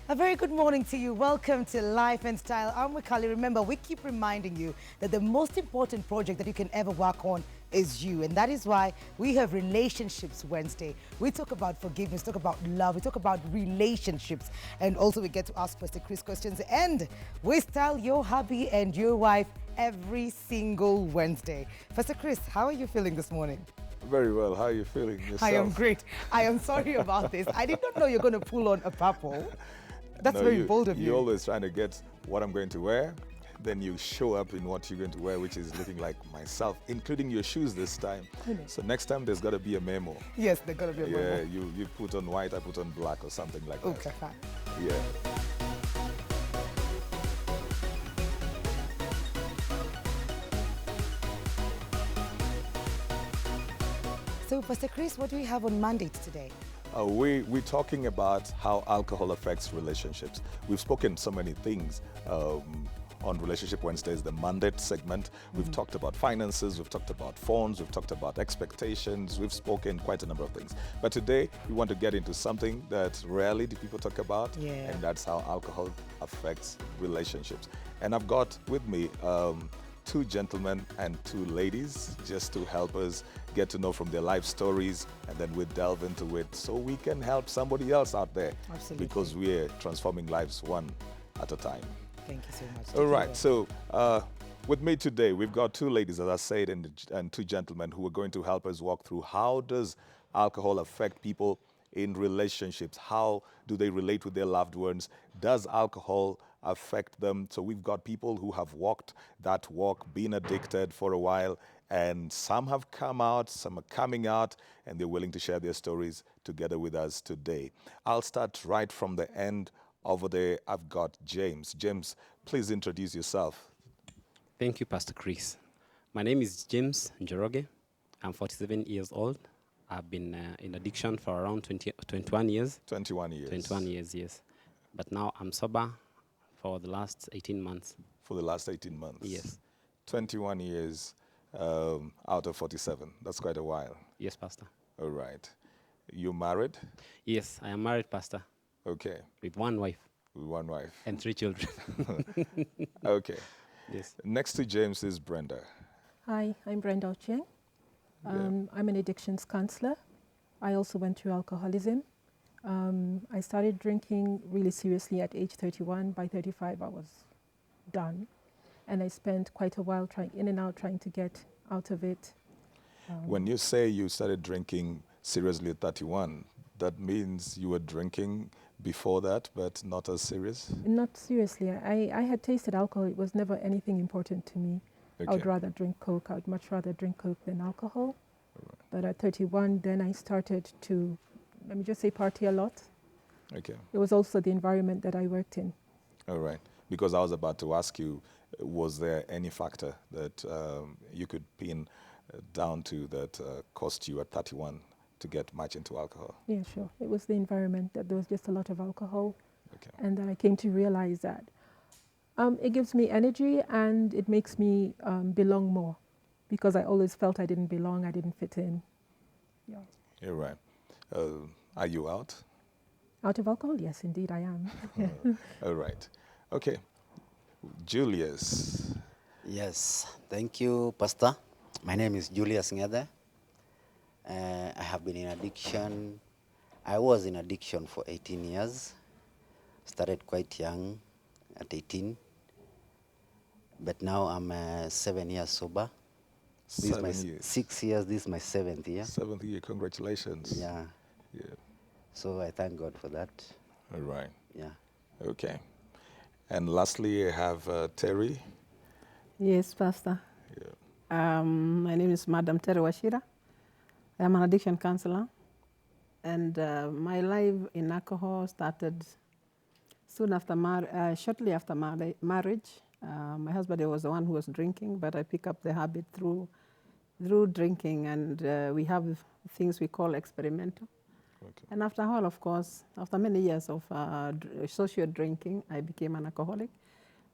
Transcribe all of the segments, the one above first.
A very good morning to you. Welcome to Life and Style. I'm Wikali. Remember, we keep reminding you that the most important project that you can ever work on is you. And that is why we have Relationships Wednesday. We talk about forgiveness, talk about love, we talk about relationships. And also we get to ask Pastor Chris questions. And we style your hubby and your wife every single Wednesday. Pastor Chris, how are you feeling this morning? Very well. How are you feeling yourself? I am great. I am sorry about this. I did not know you're going to pull on a purple. That's very bold of you. You're always trying to get what I'm going to wear. Then you show up in what you're going to wear, which is looking like myself, including your shoes this time. So next time there's got to be a memo. Yes, there's got to be a memo. Yeah, you put on white, I put on black or something like that. Okay, fine. Yeah. So, Pastor Chris, what do we have on mandate today? We're talking about how alcohol affects relationships. We've spoken so many things on Relationship Wednesdays, the mandate segment. We've talked about finances, we've talked about phones, we've talked about expectations, we've spoken quite a number of things. But today, we want to get into something that rarely do people talk about, and that's how alcohol affects relationships. And I've got with me two gentlemen and two ladies just to help us get to know from their life stories, and then we delve into it so we can help somebody else out there. Absolutely. Because we're transforming lives one at a time. Thank you so much. All right, so with me today, we've got two ladies, as I said, and two gentlemen who are going to help us walk through how does alcohol affect people in relationships? How do they relate with their loved ones? Does alcohol affect them? So we've got people who have walked that walk, been addicted for a while, and some have come out, some are coming out, and they're willing to share their stories together with us today. I'll start right from the end. Over there, I've got James. James, please introduce yourself. Thank you, Pastor Chris. My name is James Njoroge. I'm 47 years old. I've been in addiction for around 21 years. 21 years. 21 years, yes. But now I'm sober for the last 18 months. For the last 18 months? Yes. 21 years out of 47. That's quite a while. Yes, Pastor. All right. You married? Yes, I am married, Pastor. Okay. With one wife. With one wife. And 3 children. Okay. Yes. Next to James is Brenda. Hi, I'm Brenda Ochieng. I'm an addictions counselor. I also went through alcoholism. I started drinking really seriously at age 31. By 35, I was done. And I spent quite a while trying to get out of it. When you say you started drinking seriously at 31, that means you were drinking before that, but not as serious? Not seriously. I had tasted alcohol. It was never anything important to me. Okay. I would rather drink Coke. I would much rather drink Coke than alcohol. Right. But at 31, then I started to, let me just say, party a lot. Okay. It was also the environment that I worked in. All right. Because I was about to ask you, was there any factor that you could pin down to that caused you at 31 to get much into alcohol? Yeah, sure. It was the environment, that there was just a lot of alcohol. Okay. And then I came to realize that it gives me energy and it makes me belong more, because I always felt I didn't belong, I didn't fit in. Yeah. You're right. Are you out? Out of alcohol? Yes, indeed I am. All right. Okay. Julius. Yes, thank you, Pastor. My name is Julius Ngede. I have been in addiction. I was in addiction for 18 years. Started quite young, at 18. But now I'm 7 years sober. 7 years. 6 years, this is my 7th year. 7th year, congratulations. Yeah. Yeah. So I thank God for that. All right. Yeah. Okay. And lastly, I have Terry. Yes, Pastor. Yeah. My name is Madam Terry Washira. I am an addiction counselor. And my life in alcohol started soon after shortly after marriage. My husband was the one who was drinking, but I picked up the habit through drinking, and we have things we call experimental. Okay. And after all, of course, after many years of social drinking, I became an alcoholic.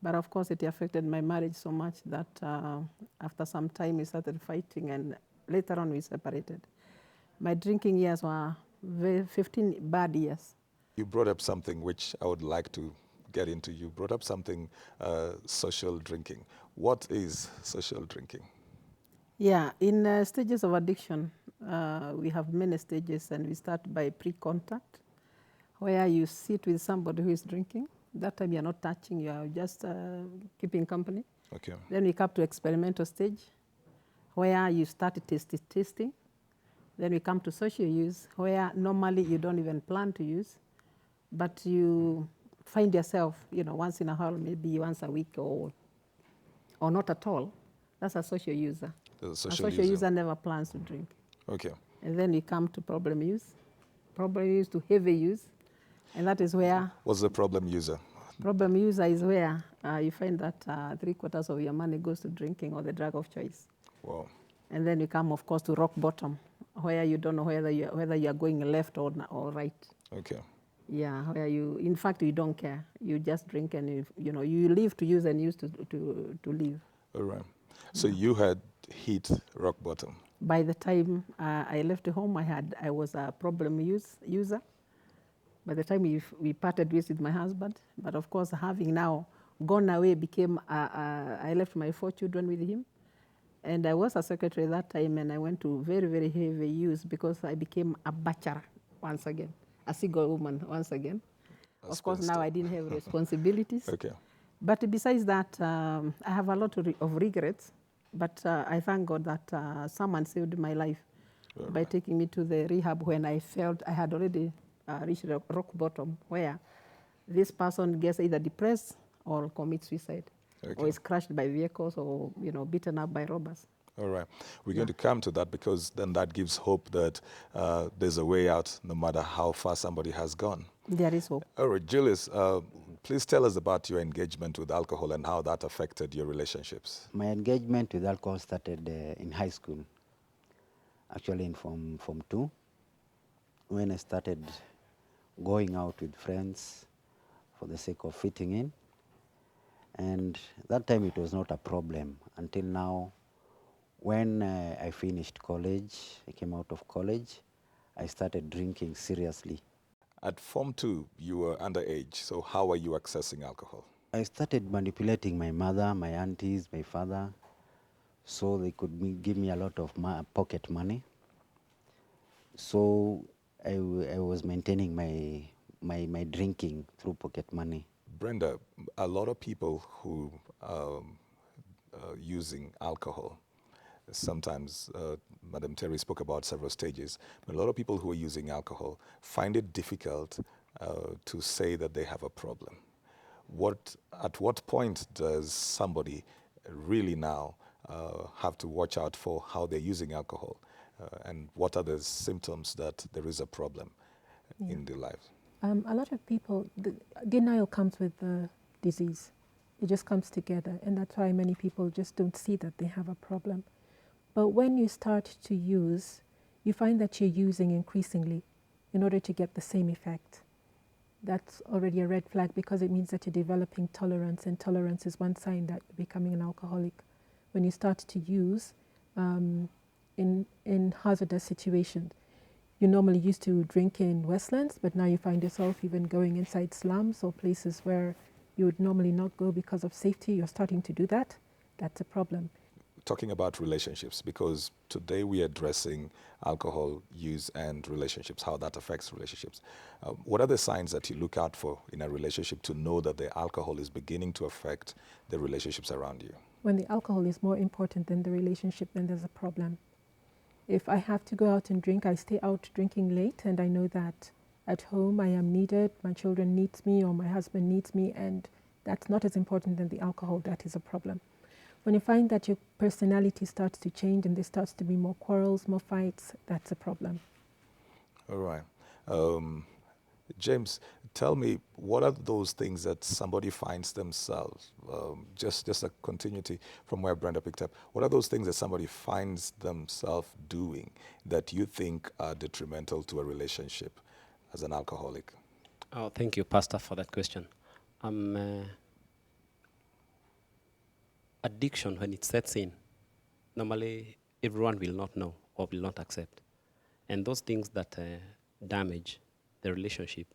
But of course, it affected my marriage so much that after some time, we started fighting, and later on, we separated. My drinking years were 15 bad years. You brought up something which I would like to get into. You brought up something, social drinking. What is social drinking? Yeah, in stages of addiction, we have many stages, and we start by pre-contact, where you sit with somebody who is drinking. That time you're not touching, you are just keeping company. Okay. Then we come to experimental stage, where you start tasting. Then we come to social use, where normally you don't even plan to use, but you find yourself, once in a while, maybe once a week or not at all. That's a social user. The A social user never plans to drink. Okay. And then we come to problem use to heavy use, and that is where What's the problem user? problem user is where you find that 3/4 of your money goes to drinking or the drug of choice. Wow. And then you come, of course, to rock bottom, where you don't know whether you are going left or right. Okay. Yeah, where in fact, you don't care. You just drink, and you live to use and use to live. All right. So you had hit rock bottom. By the time I left home, I was a problem user. By the time we parted ways with my husband, but of course, having now gone away, I left my 4 children with him. And I was a secretary that time, and I went to very, very heavy use because I became a bachelor once again, a single woman once again. Of course, now I didn't have responsibilities. Okay. But besides that, I have a lot of regrets. But I thank God that someone saved my life by taking me to the rehab when I felt I had already reached rock bottom, where this person gets either depressed or commits suicide, or is crushed by vehicles, or beaten up by robbers. All right. We're going to come to that, because then that gives hope that there's a way out no matter how far somebody has gone. There is hope. All right, Julius, please tell us about your engagement with alcohol and how that affected your relationships. My engagement with alcohol started in high school, actually in Form 2, when I started going out with friends for the sake of fitting in. And that time it was not a problem until now. When I finished college, I came out of college, I started drinking seriously. At Form 2, you were underage, so how were you accessing alcohol? I started manipulating my mother, my aunties, my father, so they could give me a lot of pocket money. So I was maintaining my drinking through pocket money. Brenda, a lot of people who using alcohol, sometimes Madam Terry spoke about several stages, but a lot of people who are using alcohol find it difficult to say that they have a problem. At what point does somebody really now have to watch out for how they're using alcohol, and what are the symptoms that there is a problem in their lives? A lot of people, denial comes with the disease. It just comes together, and that's why many people just don't see that they have a problem. But when you start to use, you find that you're using increasingly in order to get the same effect. That's already a red flag, because it means that you're developing tolerance, and tolerance is one sign that you're becoming an alcoholic. When you start to use in hazardous situations, you normally used to drink in Westlands, but now you find yourself even going inside slums or places where you would normally not go because of safety. You're starting to do that. That's a problem. Talking about relationships, because today we are addressing alcohol use and relationships, how that affects relationships. What are the signs that you look out for in a relationship to know that the alcohol is beginning to affect the relationships around you? When the alcohol is more important than the relationship, then there's a problem. If I have to go out and drink, I stay out drinking late, and I know that at home I am needed, my children need me, or my husband needs me, and that's not as important than the alcohol. That is a problem. When you find that your personality starts to change and there starts to be more quarrels, more fights, that's a problem. All right. James, tell me, what are those things that somebody finds themselves, just a continuity from where Brenda picked up, what are those things that somebody finds themselves doing that you think are detrimental to a relationship as an alcoholic? Oh, thank you, Pastor, for that question. Addiction, when it sets in, normally everyone will not know or will not accept. And those things that damage the relationship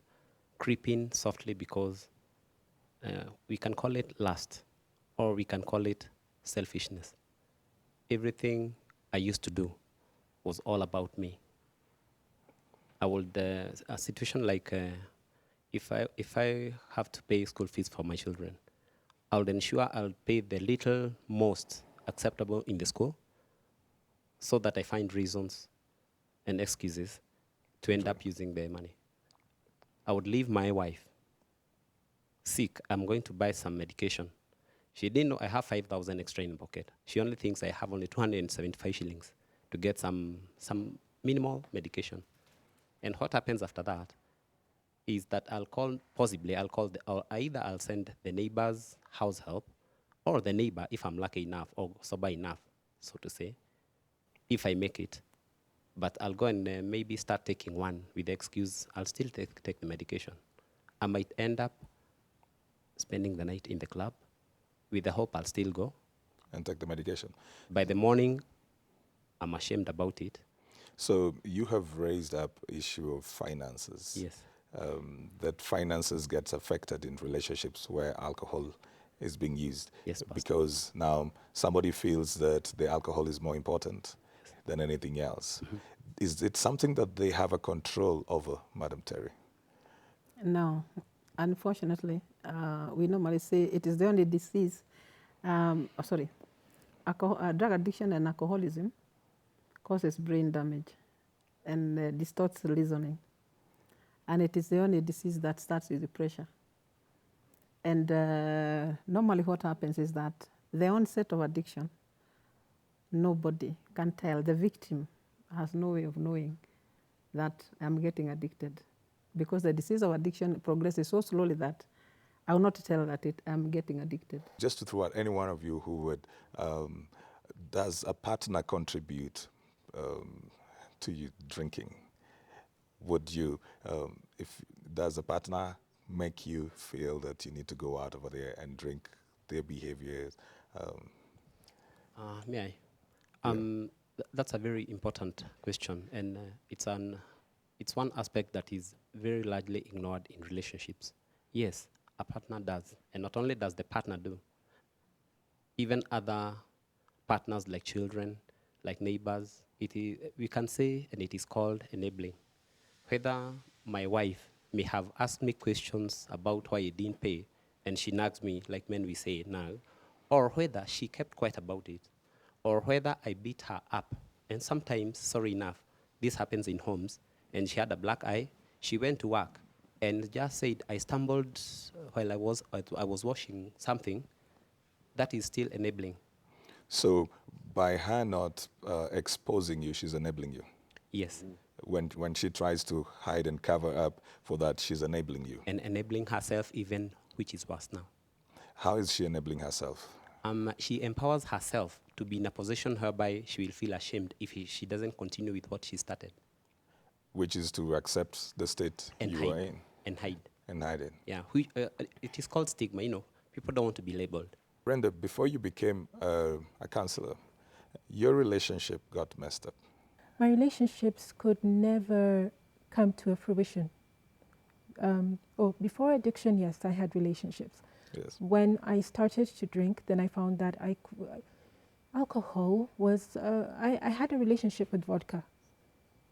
creep in softly because we can call it lust or we can call it selfishness. Everything I used to do was all about me. I would, a situation like if I have to pay school fees for my children, I'll ensure I'll pay the little most acceptable in the school so that I find reasons and excuses to end up using their money. I would leave my wife sick. I'm going to buy some medication. She didn't know I have 5,000 extra in the pocket. She only thinks I have only 275 shillings to get some minimal medication. And what happens after that is that either I'll send the neighbor's house help or the neighbor, if I'm lucky enough or sober enough, so to say, if I make it. But I'll go and maybe start taking one with the excuse I'll still take the medication. I might end up spending the night in the club with the hope I'll still go. And take the medication. By the morning, I'm ashamed about it. So you have raised up issue of finances. Yes. That finances gets affected in relationships where alcohol is being used. Yes, Pastor. Because now somebody feels that the alcohol is more important than anything else. Mm-hmm. Is it something that they have a control over, Madam Terry? No, unfortunately, we normally say it is the only disease, drug addiction and alcoholism causes brain damage and distorts reasoning. And it is the only disease that starts with the pressure. And normally what happens is that the onset of addiction, nobody can tell. The victim has no way of knowing that I'm getting addicted, because the disease of addiction progresses so slowly that I will not tell that I'm getting addicted. Just to throw out any one of you who would, does a partner contribute to you drinking? Would you, does a partner make you feel that you need to go out over there and drink their behaviors? May I? That's a very important question, and it's one aspect that is very largely ignored in relationships. Yes, a partner does, and not only does the partner do, even other partners like children, like neighbors, we can say, and it is called enabling. Whether my wife may have asked me questions about why I didn't pay, and she nags me, like men we say now, or whether she kept quiet about it, or whether I beat her up. And sometimes, sorry enough, this happens in homes, and she had a black eye. She went to work and just said, I stumbled while I was washing something. That is still enabling. So by her not exposing you, she's enabling you? Yes. When she tries to hide and cover up for that, she's enabling you? And enabling herself even, which is worse now. How is she enabling herself? She empowers herself to be in a position whereby she will feel ashamed if she doesn't continue with what she started. Which is to accept the state And you hide. are in. And hide. And hide it. Yeah, it is called stigma, People don't want to be labeled. Brenda, before you became a counselor, your relationship got messed up. My relationships could never come to a fruition. Before addiction, yes, I had relationships. Yes. When I started to drink, then I found that alcohol was, I had a relationship with vodka.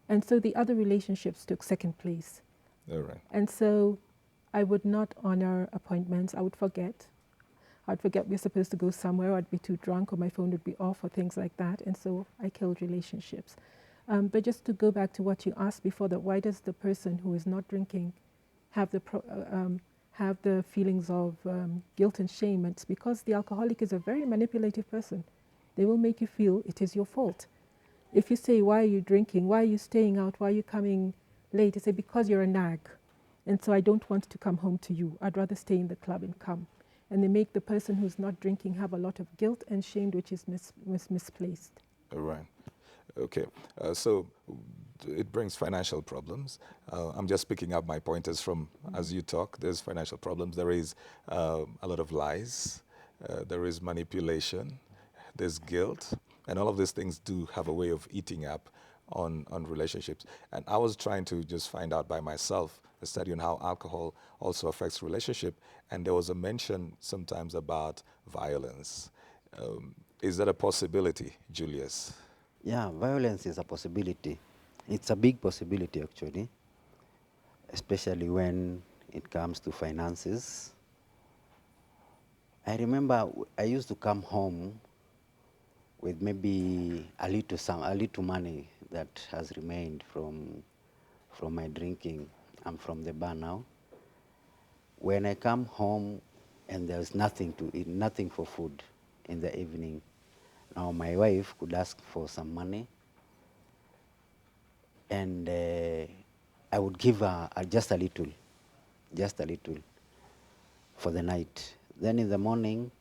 And so the other relationships took second place. All right. And so I would not honor appointments. I would forget. I'd forget we're supposed to go somewhere. I'd be too drunk or my phone would be off or things like that. And so I killed relationships. But just to go back to what you asked before, that why does the person who is not drinking have the feelings of guilt and shame? It's because the alcoholic is a very manipulative person. They will make you feel it is your fault. If you say, why are you drinking? Why are you staying out? Why are you coming late? They say, because you're a nag. And so I don't want to come home to you. I'd rather stay in the club and come. And they make the person who's not drinking have a lot of guilt and shame, which is misplaced. All right. Okay. So it brings financial problems. I'm just picking up my pointers from as you talk. There's financial problems. There is a lot of lies. There is manipulation. There's guilt. And all of these things do have a way of eating up on relationships. And I was trying to just find out by myself, a study on how alcohol also affects relationship, and there was a mention sometimes about violence. Is that a possibility, Julius? Yeah, violence is a possibility. It's a big possibility, actually, especially when it comes to finances. I remember I used to come home with maybe a little money that has remained from my drinking. I'm from the bar now. When I come home and there's nothing to eat, nothing for food in the evening, now my wife could ask for some money, and I would give her just a little for the night. Then in the morning,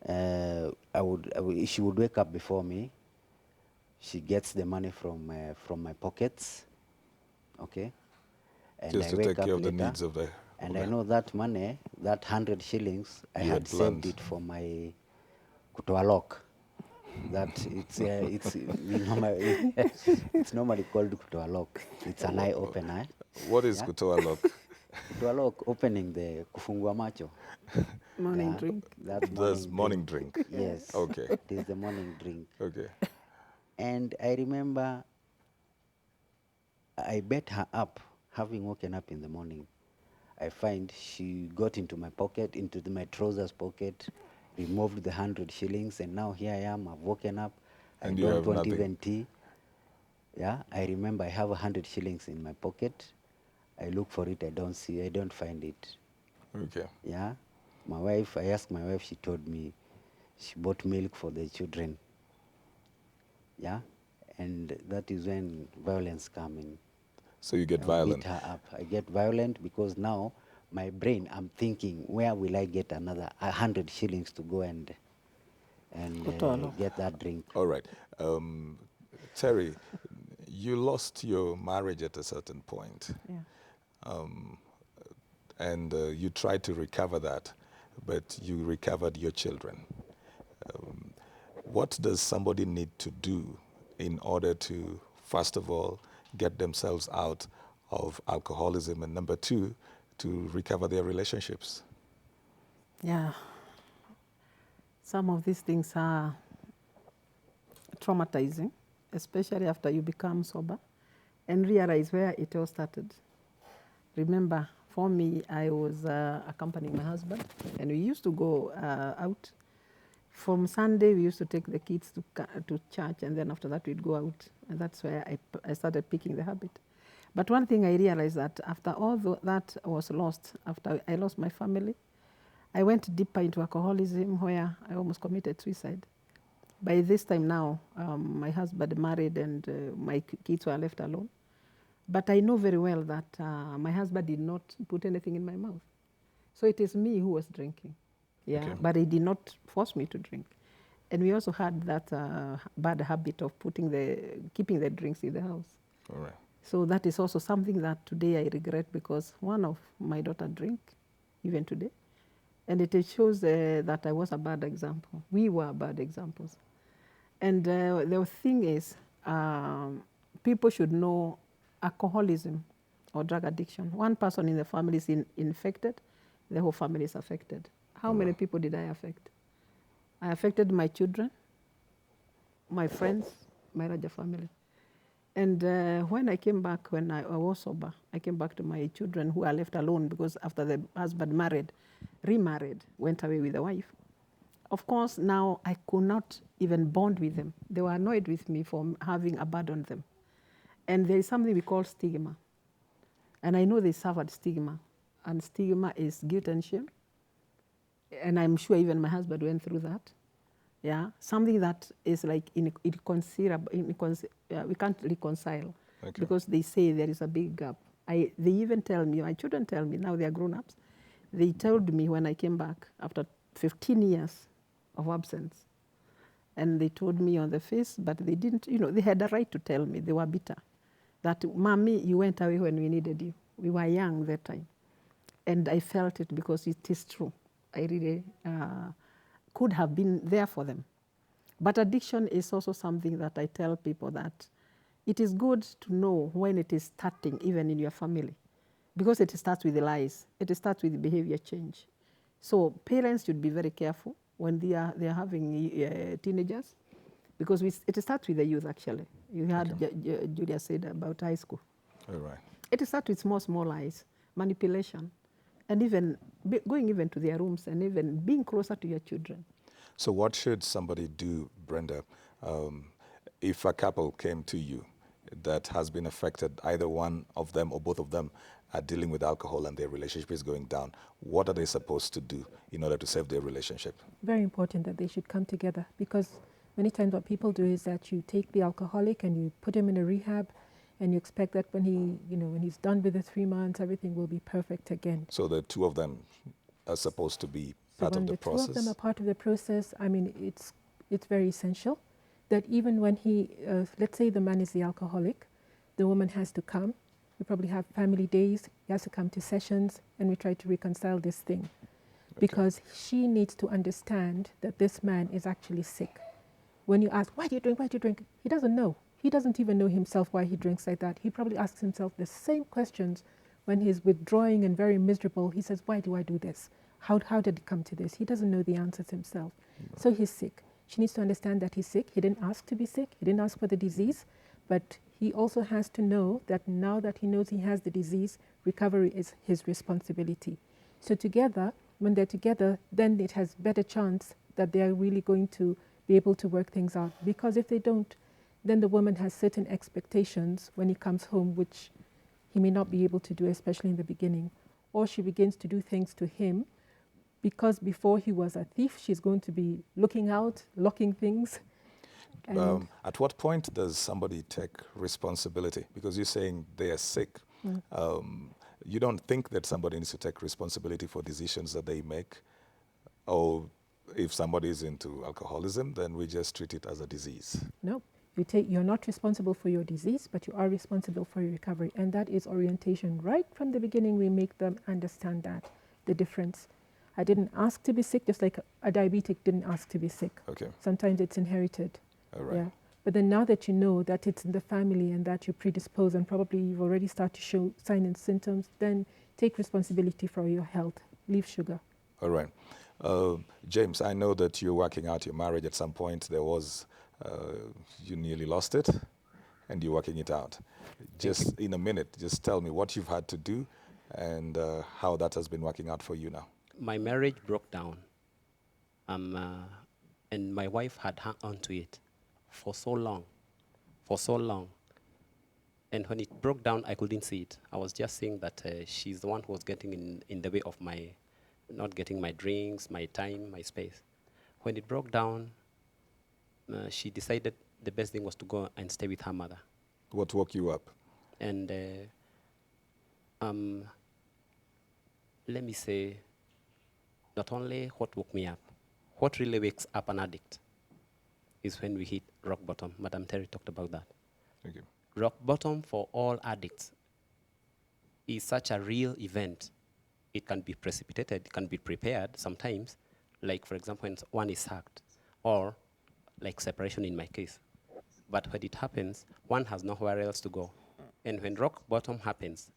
she would wake up before me. She gets the money from my pockets, okay? And Just I to wake take up care of the later, needs of the... and I know that money, that 100 shillings, I You had had saved planned. it for my kutoa lock. That it's normally called kutoa lock. It's an eye opener. What is Yeah. Kutoa Lock? Kutoa lock, opening the kufungua macho. Morning Yeah, drink. That That's morning drink. drink. Yes. Okay. It is the morning drink. Okay. And I remember I bet her up, having woken up in the morning. I find she got into my pocket, into my trousers pocket, removed the 100 shillings, and now here I am, I've woken up. And I you don't have want nothing. even tea. Yeah, I remember I have 100 shillings in my pocket. I look for it, I don't find it. Okay. Yeah, I asked my wife, she told me she bought milk for the children. Yeah, and that is when violence come in. So you get I violent. beat her up. I get violent because now my brain, I'm thinking, where will I get another 100 shillings to go and get that drink? All right. Terry, you lost your marriage at a certain point, Yeah. and you tried to recover that, but you recovered your children. What does somebody need to do in order to, first of all, get themselves out of alcoholism, and number two, to recover their relationships? Yeah. Some of these things are traumatizing, especially after you become sober and realize where it all started. Remember, for me, I was accompanying my husband, and we used to go out. From Sunday, we used to take the kids to church, and then after that, we'd go out. And that's where I started picking the habit. But one thing I realized that after all that was lost, after I lost my family, I went deeper into alcoholism, where I almost committed suicide. By this time now, my husband married, and my kids were left alone. But I know very well that my husband did not put anything in my mouth. So it is me who was drinking. Yeah, Okay. but he did not force me to drink. And we also had that bad habit of keeping the drinks in the house. All right. So that is also something that today I regret, because one of my daughter drink, even today. And it shows that I was a bad example. We were bad examples. And the thing is, people should know alcoholism or drug addiction. One person in the family is infected, the whole family is affected. How many people did I affect? I affected my children, my friends, my larger family. And when I came back, when I was sober, I came back to my children who are left alone, because after the husband remarried, went away with the wife. Of course, now I could not even bond with them. They were annoyed with me for having abandoned them. And there is something we call stigma. And I know they suffered stigma. And stigma is guilt and shame. And I'm sure even my husband went through that. Yeah, something that is like inconceivable, we can't reconcile. Okay. Because they say there is a big gap. They even tell me, my children tell me, now they are grown-ups, they told me when I came back after 15 years of absence, and they told me on the face, but they didn't, they had a right to tell me. They were bitter. That, Mommy, you went away when we needed you. We were young that time. And I felt it, because it is true. I really could have been there for them. But addiction is also something that I tell people that it is good to know when it is starting, even in your family, because it starts with the lies. It starts with behavior change. So parents should be very careful when they are having teenagers, because it starts with the youth, actually. You heard Julia said about high school. All right. It starts with small lies, manipulation, and even going even to their rooms and even being closer to your children. So what should somebody do, Brenda, if a couple came to you that has been affected, either one of them or both of them are dealing with alcohol and their relationship is going down? What are they supposed to do in order to save their relationship? Very important that they should come together, because many times what people do is that you take the alcoholic and you put him in a rehab, and you expect that when when he's done with the 3 months, everything will be perfect again. So the two of them are supposed to be part of the process? So when the two of them are part of the process, I mean, it's very essential that even when let's say the man is the alcoholic, the woman has to come. We probably have family days. He has to come to sessions, and we try to reconcile this thing. Because she needs to understand that this man is actually sick. When you ask, why do you drink, he doesn't know. He doesn't even know himself why he drinks like that. He probably asks himself the same questions when he's withdrawing and very miserable. He says, why do I do this? How did it come to this? He doesn't know the answers himself. So he's sick. She needs to understand that he's sick. He didn't ask to be sick. He didn't ask for the disease. But he also has to know that now that he knows he has the disease, recovery is his responsibility. So together, when they're together, then it has better chance that they are really going to be able to work things out. Because if they don't, then the woman has certain expectations when he comes home, which he may not be able to do, especially in the beginning. Or she begins to do things to him, because before he was a thief, she's going to be looking out, locking things. At what point does somebody take responsibility? Because you're saying they are sick. You don't think that somebody needs to take responsibility for decisions that they make? Or if somebody is into alcoholism, then we just treat it as a disease? No. You're not responsible for your disease, but you are responsible for your recovery. And that is orientation. Right from the beginning, we make them understand that, the difference. I didn't ask to be sick, just like a diabetic didn't ask to be sick. Okay. Sometimes it's inherited. All right. Yeah. But then now that you know that it's in the family and that you're predisposed and probably you've already started to show signs and symptoms, then take responsibility for your health. Leave sugar. All right. James, I know that you're working out your marriage at some point. There was, you nearly lost it, and you're working it out. Just in a minute, just tell me what you've had to do and how that has been working out for you now. My marriage broke down, and my wife had hung on to it for so long. And when it broke down, I couldn't see it. I was just seeing that she's the one who was getting in the way of my not getting my drinks, my time, my space. When it broke down, she decided the best thing was to go and stay with her mother. What woke you up? And let me say, not only what woke me up, what really wakes up an addict is when we hit rock bottom. Madam Terry talked about that. Thank you. Rock bottom for all addicts is such a real event. It can be precipitated, it can be prepared sometimes, like for example, when one is sacked, or like separation in my case. But when it happens, one has nowhere else to go. And when rock bottom happens,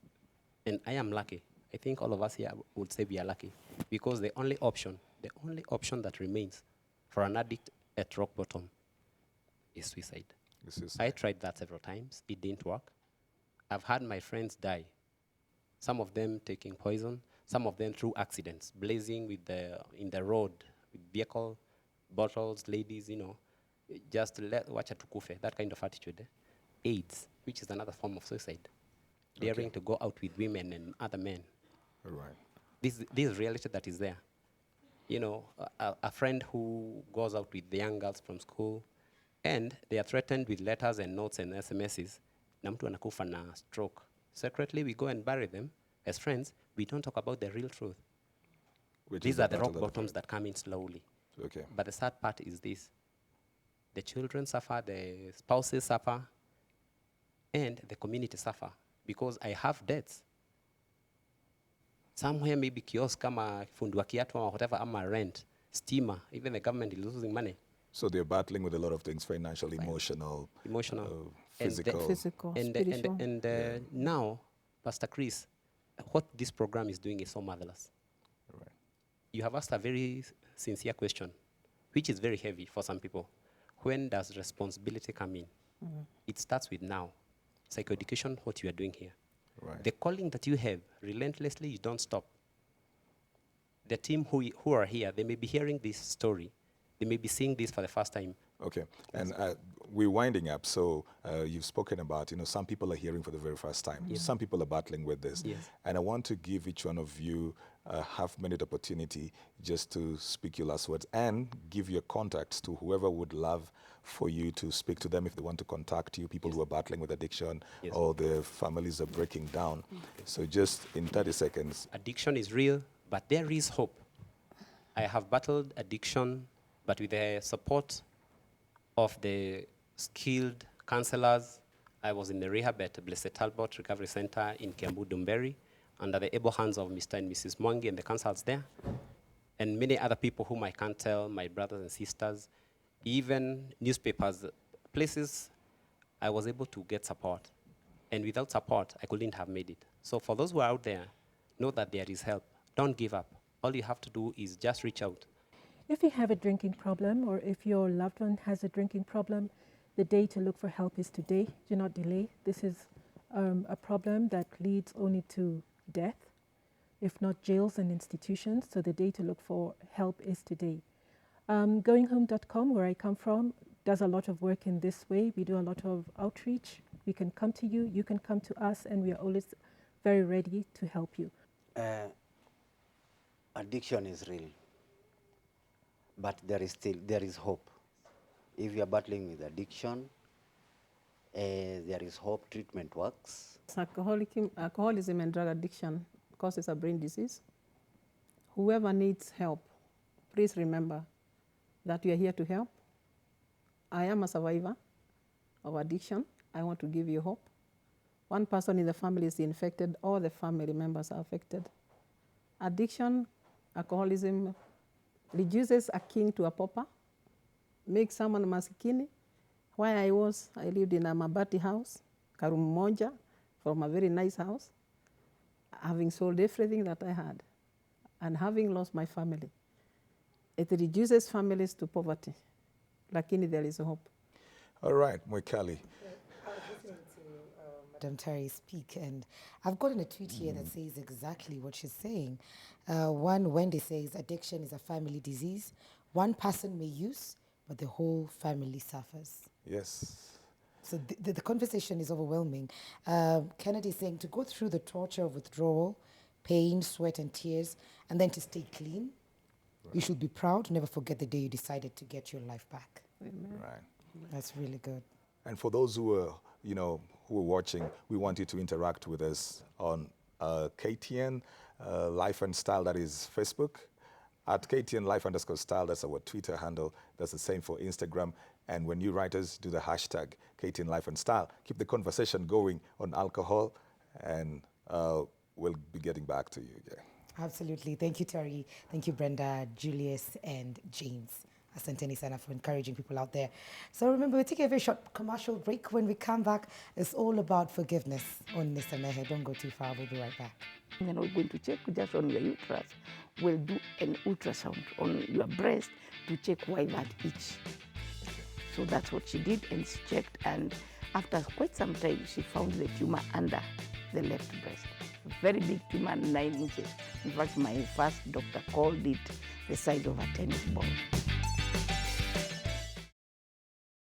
and I am lucky, I think all of us here would say we are lucky, because the only option that remains for an addict at rock bottom is suicide. I tried that several times. It didn't work. I've had my friends die, some of them taking poison, some of them through accidents, blazing in the road with vehicle, bottles, ladies, just wacha tukufe, that kind of attitude. AIDS, which is another form of suicide. Daring to go out with women and other men. All right. This is reality that is there. A friend who goes out with the young girls from school, and they are threatened with letters and notes and SMSs, na mtu anakufa na stroke. Secretly, we go and bury them. As friends, we don't talk about the real truth. These are the rock bottoms that come in slowly. Okay. But the sad part is this. The children suffer, the spouses suffer, and the community suffer. Because I have debts. Somewhere maybe kiosk kama fundi wa kiatu or whatever, ama rent, steamer, even the government is losing money. So they're battling with a lot of things, financial, emotional. Physical, And, spiritual. now, Pastor Chris, what this program is doing is so marvelous. Right. You have asked a very sincere question, which is very heavy for some people. When does responsibility come in? It starts with now. Psychoeducation, what you are doing here. Right. The calling that you have, relentlessly, you don't stop. The team who are here, they may be hearing this story. They may be seeing this for the first time. Okay, and we're winding up. So you've spoken about, some people are hearing for the very first time. Some people are battling with this. Yes. And I want to give each one of you a half-minute opportunity just to speak your last words and give your contacts to whoever would love for you to speak to them if they want to contact you, people who are battling with addiction or their families are breaking down. So just in 30 seconds. Addiction is real, but there is hope. I have battled addiction, but with the support of the skilled counselors. I was in the rehab at Blessed Talbot Recovery Center in Kiambu, Dumberi, under the able hands of Mr. and Mrs. Mwangi and the counselors there, and many other people whom I can't tell, my brothers and sisters, even newspapers, places I was able to get support. And without support, I couldn't have made it. So for those who are out there, know that there is help. Don't give up. All you have to do is just reach out. If you have a drinking problem or if your loved one has a drinking problem, the day to look for help is today. Do not delay. This is a problem that leads only to death, if not jails and institutions. So the day to look for help is today. Goinghome.com, where I come from, does a lot of work in this way. We do a lot of outreach. We can come to you, you can come to us, and we are always very ready to help you. Addiction is real, but there is hope. If you are battling with addiction, there is hope. Treatment works. Alcoholism and drug addiction causes a brain disease. Whoever needs help, please remember that we are here to help. I am a survivor of addiction. I want to give you hope. One person in the family is infected, all the family members are affected. Addiction, alcoholism reduces a king to a pauper, makes someone masikini. Where I lived in a mabati house, karumu moja, from a very nice house, having sold everything that I had and having lost my family. It reduces families to poverty. Lakini there is hope. All right, Mwikali. I was listening to Madam Terry speak, and I've gotten a tweet here that says exactly what she's saying. One, Wendy says, addiction is a family disease. One person may use, but the whole family suffers. Yes. So the conversation is overwhelming. Kennedy is saying to go through the torture of withdrawal, pain, sweat, and tears, and then to stay clean. Right. You should be proud. Never forget the day you decided to get your life back. Amen. Right. That's really good. And for those who are, who are watching, we want you to interact with us on KTN Life and Style, that is Facebook. At KTN Life_Style, that's our Twitter handle. That's the same for Instagram. And when you write us, do the hashtag KTN Life and Style. Keep the conversation going on alcohol, and we'll be getting back to you. Yeah. Absolutely. Thank you, Terry. Thank you, Brenda, Julius, and James. Asanteni sana for encouraging people out there. So remember, we're taking a very short commercial break. When we come back, it's all about forgiveness on Nisamehe. Don't go too far. We'll be right back. And then we're going to check just on your uterus. We'll do an ultrasound on your breast to check why that itch. So that's what she did, and she checked, and after quite some time, she found the tumor under the left breast. A very big tumor, 9 inches. In fact, my first doctor called it the size of a tennis ball.